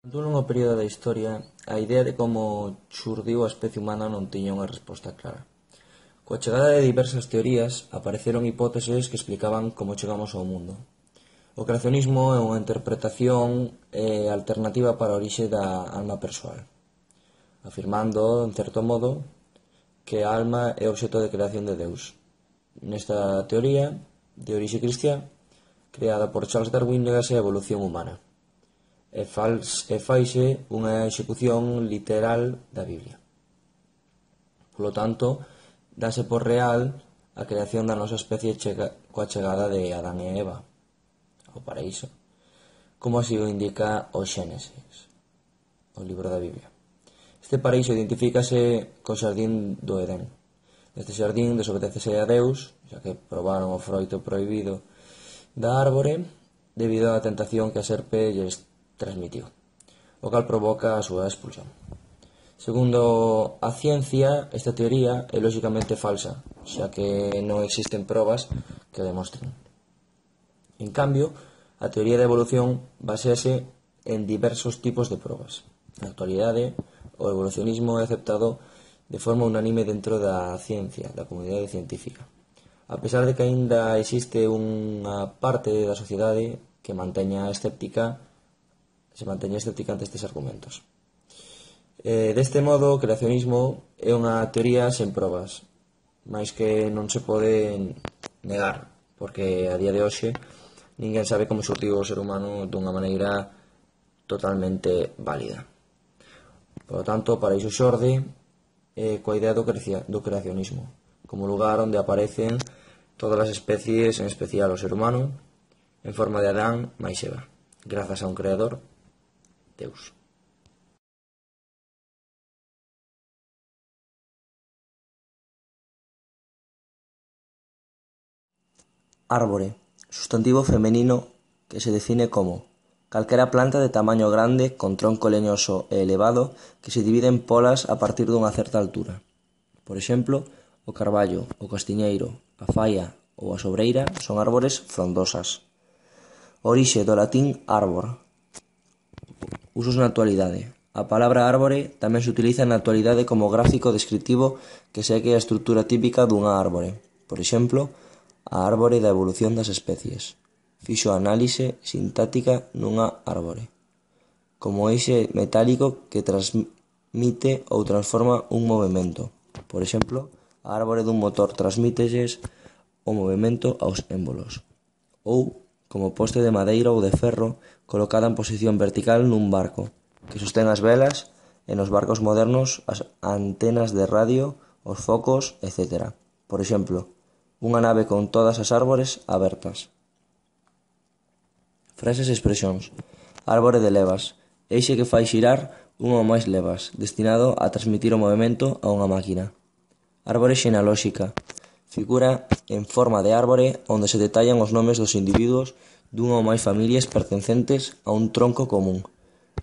Durante un longo período da historia, a idea de como xurdiu a especie humana non tiña unha resposta clara. Coa chegada de diversas teorías, apareceron hipóteses que explicaban como chegamos ao mundo. O creacionismo é unha interpretación alternativa para a orixe da alma persoal, afirmando, en certo modo, que a alma é obxecto de creación de Deus. Nesta teoría, de orixe cristiá, creada por Charles Darwin, negase a evolución humana e faise unha execución literal da Biblia. Polo tanto, dáse por real a creación da nosa especie coa chegada de Adán e Eva ao paraíso, como así o indica o Xénesis, o libro da Biblia. Este paraíso identifícase co xardín do Edén. Neste xardín desobedecese a Deus, xa que probaron o froito prohibido da árbore debido á tentación que a serpe lles transmitiu, o cal provoca a súa expulsión. Segundo a ciencia, esta teoría é lóxicamente falsa, xa que non existen probas que o demostren. En cambio, a teoría da evolución basease en diversos tipos de probas. Na actualidade, o evolucionismo é aceptado de forma unánime dentro da ciencia, da comunidade científica, a pesar de que aínda existe unha parte da sociedade que se manteña escéptica ante estes argumentos. Deste modo, o creacionismo é unha teoría sen probas, mais que non se pode negar, porque a día de hoxe ninguén sabe como xurdiu o ser humano dunha maneira totalmente válida. Por lo tanto, para iso xorde coa idea do creacionismo, como lugar onde aparecen todas as especies, en especial o ser humano, en forma de Adán máis Eva, grazas a un creador, Deus. Árbore, sustantivo femenino que se define como calquera planta de tamaño grande con tronco leñoso e elevado que se divide en polas a partir dunha certa altura. Por exemplo, o carballo, o castiñeiro, a faia ou a sobreira son árbores frondosas. Orixe do latín árbor. Usos na actualidade. A palabra árbore tamén se utiliza na actualidade como gráfico descritivo que segue a estrutura típica dunha árbore. Por exemplo, a árbore da evolución das especies. Fixo análise sintáctica nunha árbore. Como eixe metálico que transmite ou transforma un movemento. Por exemplo, a árbore dun motor transmítelles o movemento aos émbolos. Ou como poste de madeira ou de ferro colocada en posición vertical nun barco, que sostén as velas e nos barcos modernos as antenas de radio, os focos, etc. Por exemplo, unha nave con todas as árbores abertas. Frases e expresións. Árbore de levas. Eixe que fai xirar unha ou máis levas, destinado a transmitir o movemento a unha máquina. Árbore xenealóxica. Figura en forma de árbore onde se detallan os nomes dos individuos dunha ou máis familias pertencentes a un tronco común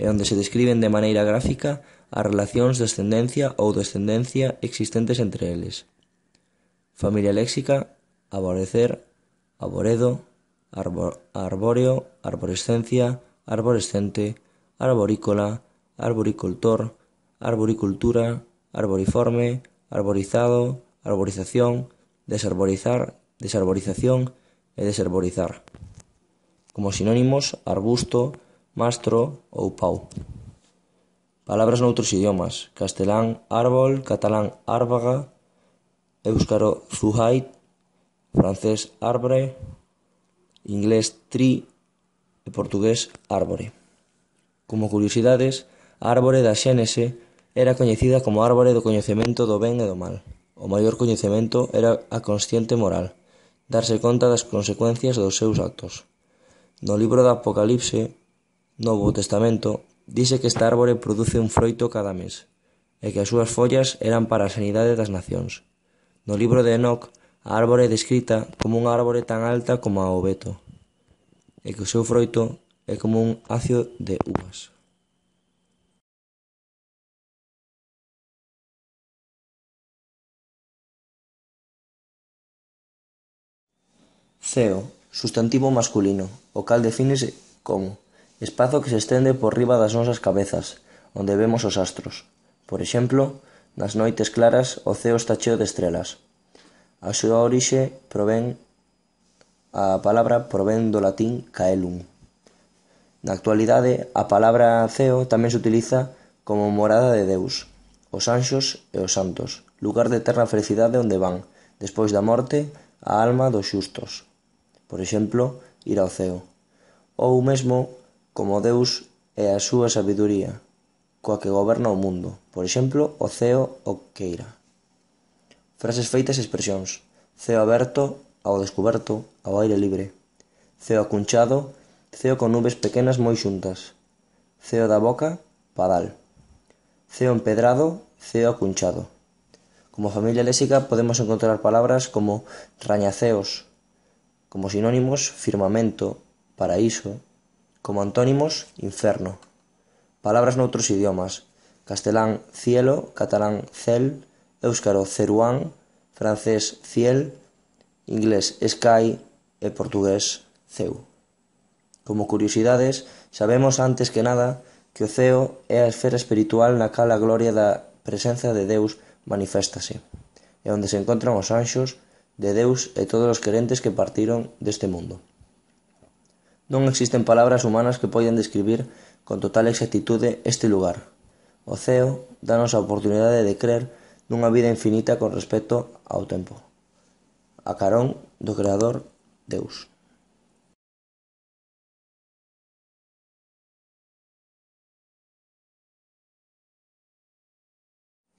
e onde se describen de maneira gráfica as relacións de ascendencia ou descendencia existentes entre eles. Familia léxica, arborecer, arboredo, arbóreo, arborescencia, arborescente, arborícola, arboricultor, arboricultura, arboriforme, arborizado, arborización, desarborizar, desarborización e desarborizar. Como sinónimos, arbusto, mastro ou pau. Palabras noutros idiomas: castelán, árbol, catalán, árbaga, éuscaro, zuhait, francés, arbre, inglés, tree e portugués, árbore. Como curiosidades, a árbore da Xénese era coñecida como árbore do coñecemento do ben e do mal. O maior coñecemento era a consciente moral, darse conta das consecuencias dos seus actos. No libro do Apocalipse, Novo Testamento, dice que esta árbore produce un froito cada mes, e que as súas follas eran para a sanidade das nacións. No libro de Enoc, a árbore é descrita como unha árbore tan alta como a abeto, e que o seu froito é como un acio de uvas. Ceo, sustantivo masculino, o cal defínese como espazo que se estende por riba das nosas cabezas, onde vemos os astros. Por exemplo, nas noites claras o ceo está cheo de estrelas. A súa orixe a palabra provén do latín caelum. Na actualidade, a palabra ceo tamén se utiliza como morada de Deus, os anxos e os santos, lugar de eterna felicidade onde van, despois da morte, a alma dos xustos. Por exemplo, ir ao ceo. Ou mesmo como Deus e a súa sabiduría, coa que goberna o mundo. Por exemplo, o ceo o queira. Frases feitas e expresións. Ceo aberto, ao descuberto, ao aire libre. Ceo acunchado, ceo con nubes pequenas moi xuntas. Ceo da boca, padal. Ceo empedrado, ceo acunchado. Como familia léxica podemos encontrar palabras como rañaceos, como sinónimos firmamento, paraíso, como antónimos inferno. Palabras noutros idiomas: castelán cielo, catalán cel, éuscaro ceruán, francés ciel, inglés sky e portugués ceu. Como curiosidades, sabemos antes que nada que o ceo é a esfera espiritual na cal a gloria da presenza de Deus maniféstase, e onde se encontran os anxos de Deus e todos os querentes que partiron deste mundo. Non existen palabras humanas que poidan describir con total exactitude este lugar. O ceo dános a oportunidade de crer nunha vida infinita con respecto ao tempo, a carón do Creador Deus.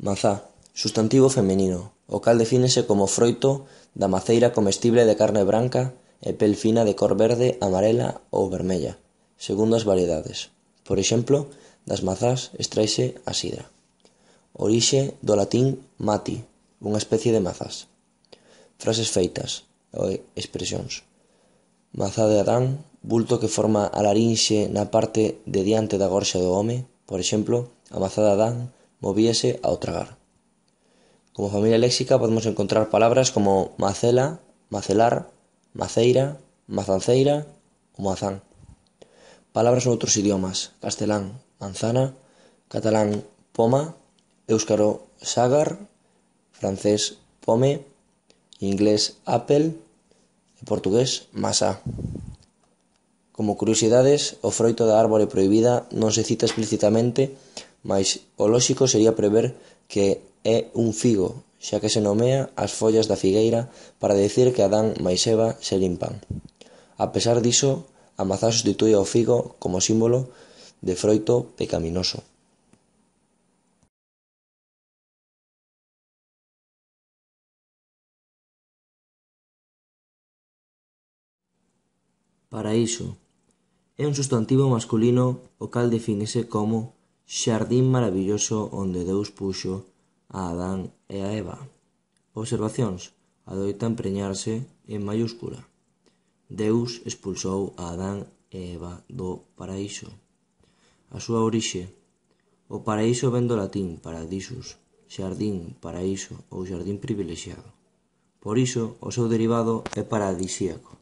Mazá, substantivo feminino, o cal defínese como froito da maceira comestible de carne branca e pel fina de cor verde, amarela ou vermella, segundo as variedades. Por exemplo, das mazás extraise a sidra. Orixe do latín mati, unha especie de mazás. Frases feitas e expresións. Mazá de Adán, bulto que forma a larinxe na parte de diante da gorxa do home. Por exemplo, a mazá de Adán movíase ao tragar. Como familia léxica podemos encontrar palabras como macela, macelar, maceira, mazanceira ou mazán. Palabras noutros idiomas: castelán, manzana, catalán, poma, éuscaro, sagar, francés, pome, inglés, apple e portugués, masá. Como curiosidades, o froito da árbore prohibida non se cita explicitamente, mais o lóxico sería prever que é un figo, xa que se nomea as follas da figueira para dicir que Adán mais Eva se limpan. A pesar diso, a mazá substitúe ao figo como símbolo de froito pecaminoso. Paraíso é un substantivo masculino o cal defínese como xardín maravilloso onde Deus puxo a Adán e a Eva. Observacións: adoita empreñarse en maiúscula. Deus expulsou a Adán e Eva do paraíso. A súa orixe: o paraíso vén do latín paradisus, xardín, paraíso ou xardín privilexiado. Por iso, o seu derivado é paradisíaco,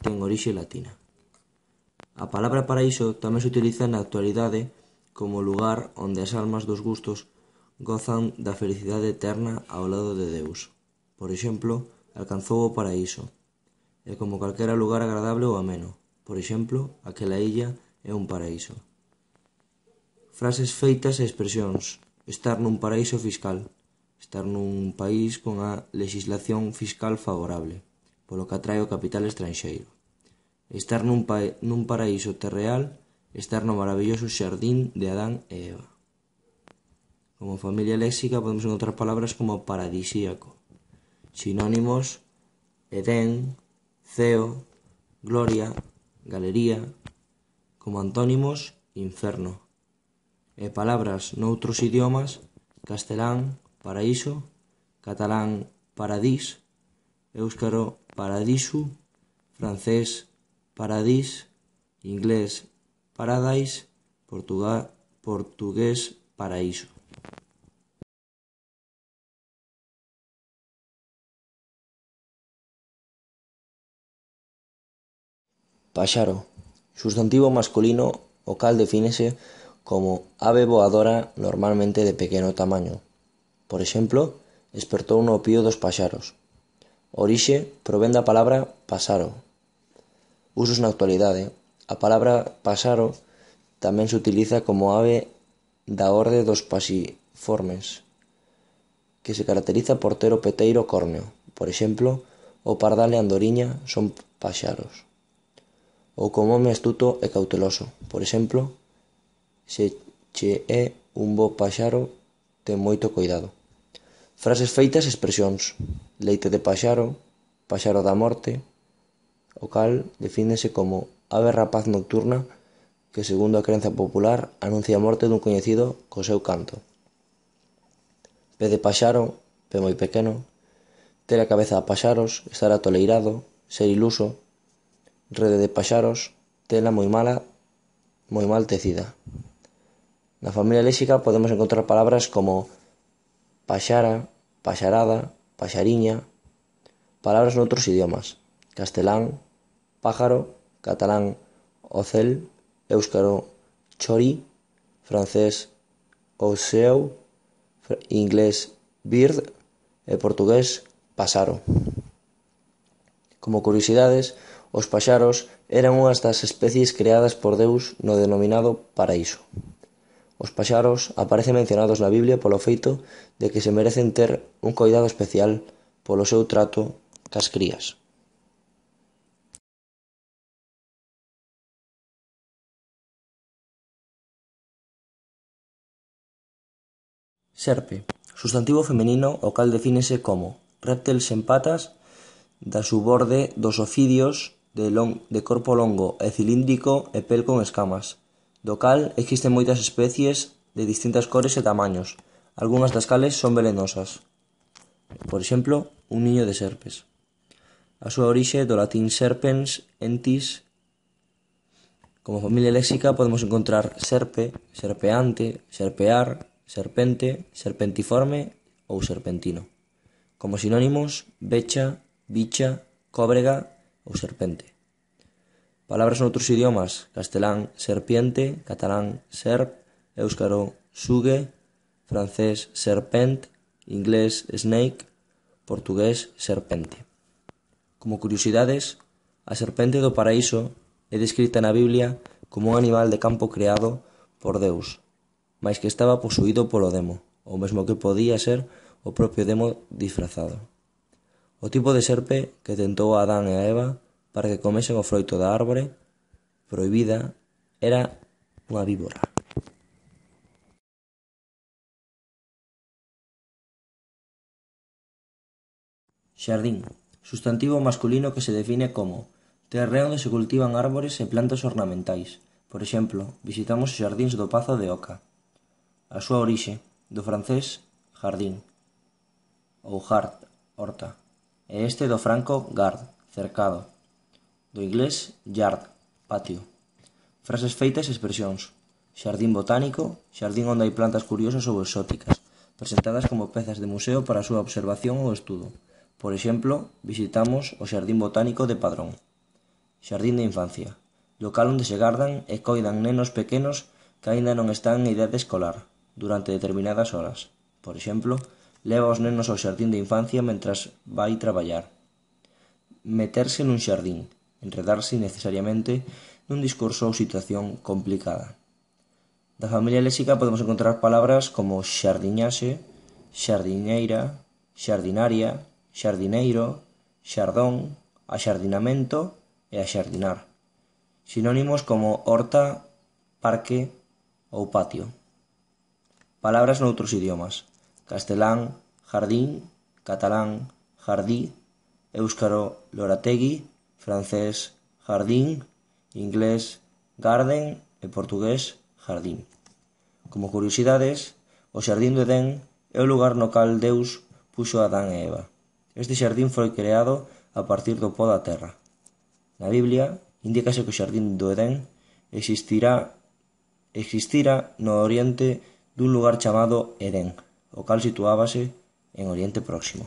ten orixe latina. A palabra paraíso tamén se utiliza na actualidade como lugar onde as almas dos gustos gozan da felicidade eterna ao lado de Deus. Por exemplo, alcanzou o paraíso. É como calquera lugar agradable ou ameno. Por exemplo, aquela illa é un paraíso. Frases feitas e expresións: estar nun paraíso fiscal, estar nun país con a lexislación fiscal favorable, polo que atrae o capital estranxeiro. Estar nun paraíso terreal, estar no maravilloso xardín de Adán e Eva. Como familia léxica podemos encontrar palabras como paradisíaco, sinónimos: Edén, ceo, gloria, galería, como antónimos: inferno. E palabras noutros idiomas: castelán, paraíso, catalán, paradís, éuscaro, paradisu, francés, paradís, inglés, paradise, portugués, paraíso. Paxaro, substantivo masculino o cal defínese como ave voadora normalmente de pequeno tamaño. Por exemplo, espertou no pío dos paxaros. Orixe provén da palabra pasaro. Usos na actualidade. A palabra pasaro tamén se utiliza como ave da orde dos pasiformes, que se caracteriza por ter o peteiro córneo. Por exemplo, o pardal e a andoriña son paxaros. Ou como home astuto e cauteloso. Por exemplo, se che é un bo paxaro, ten moito coidado. Frases feitas e expresións. Leite de paxaro, paxaro da morte, o cal defínese como ave rapaz nocturna que, segundo a crenza popular, anuncia a morte dun coñecido co seu canto. Pé de paxaro, pé moi pequeno. Ter a cabeza a paxaros, estar atoleirado, ser iluso. Rede de paxaros, tela moi mal tecida. Na familia léxica podemos encontrar palabras como paxara, paxarada, paxariña. Palabras noutros idiomas: castelán, pájaro; catalán, ocel; éuscaro, chori; francés, oceu; inglés, bird; e portugués, pasaro. Como curiosidades, os paxaros eran unhas das especies creadas por Deus no denominado paraíso. Os paxaros aparecen mencionados na Biblia polo feito de que se merecen ter un coidado especial polo seu trato cas crías. Serpe, substantivo feminino o cal defínese como réptil sen patas da suborde dos ofidios de corpo longo e cilíndrico e pel con escamas, do cal existen moitas especies de distintas cores e tamaños, algunhas das cales son velenosas. Por exemplo, un niño de serpes. A súa orixe do latín serpens, entis. Como familia léxica podemos encontrar serpe, serpeante, serpear, serpente, serpentiforme ou serpentino. Como sinónimos, becha, bicha, cóbrega ou serpente. Palabras noutros idiomas: castelán, serpiente; catalán, serp; éuscaro, sugue; francés, serpent; inglés, snake; portugués, serpente. Como curiosidades, a serpente do paraíso é descrita na Biblia como un animal de campo creado por Deus, mais que estaba posuído polo demo, ou mesmo que podía ser o propio demo disfrazado. O tipo de serpe que tentou a Adán e a Eva para que comesen o froito da árbore prohibida era unha víbora. Xardín, substantivo masculino que se define como terreo onde se cultivan árbores e plantas ornamentais. Por exemplo, visitamos os xardíns do Pazo de Oca. A súa orixe, do francés jardín, ou jard, horta, e este do franco gard, cercado, do inglés yard, patio. Frases feitas e expresións: xardín botánico, xardín onde hai plantas curiosas ou exóticas, presentadas como pezas de museo para a súa observación ou estudo. Por exemplo, visitamos o xardín botánico de Padrón. Xardín de infancia, local onde se gardan e coidan nenos pequenos que aínda non están en idade escolar, durante determinadas horas. Por exemplo, leva os nenos ao xardín de infancia mentras vai traballar. Meterse nun xardín, enredarse innecesariamente nun discurso ou situación complicada. Da familia léxica podemos encontrar palabras como xardiñaxe, xardiñeira, xardinaria, xardineiro, xardón, axardinamento e axardinar. Sinónimos como horta, parque ou patio. Palabras noutros idiomas: castelán, jardín; catalán, jardí; éuscaro, lorategui; francés, jardín; inglés, garden e portugués, jardín. Como curiosidades, o xardín do Edén é o lugar no cal Deus puxo a Adán e Eva. Este xardín foi creado a partir do pó da terra. Na Biblia, indícase que o xardín do Edén existira no oriente dun lugar chamado Edén, o cal situábase en Oriente Próximo.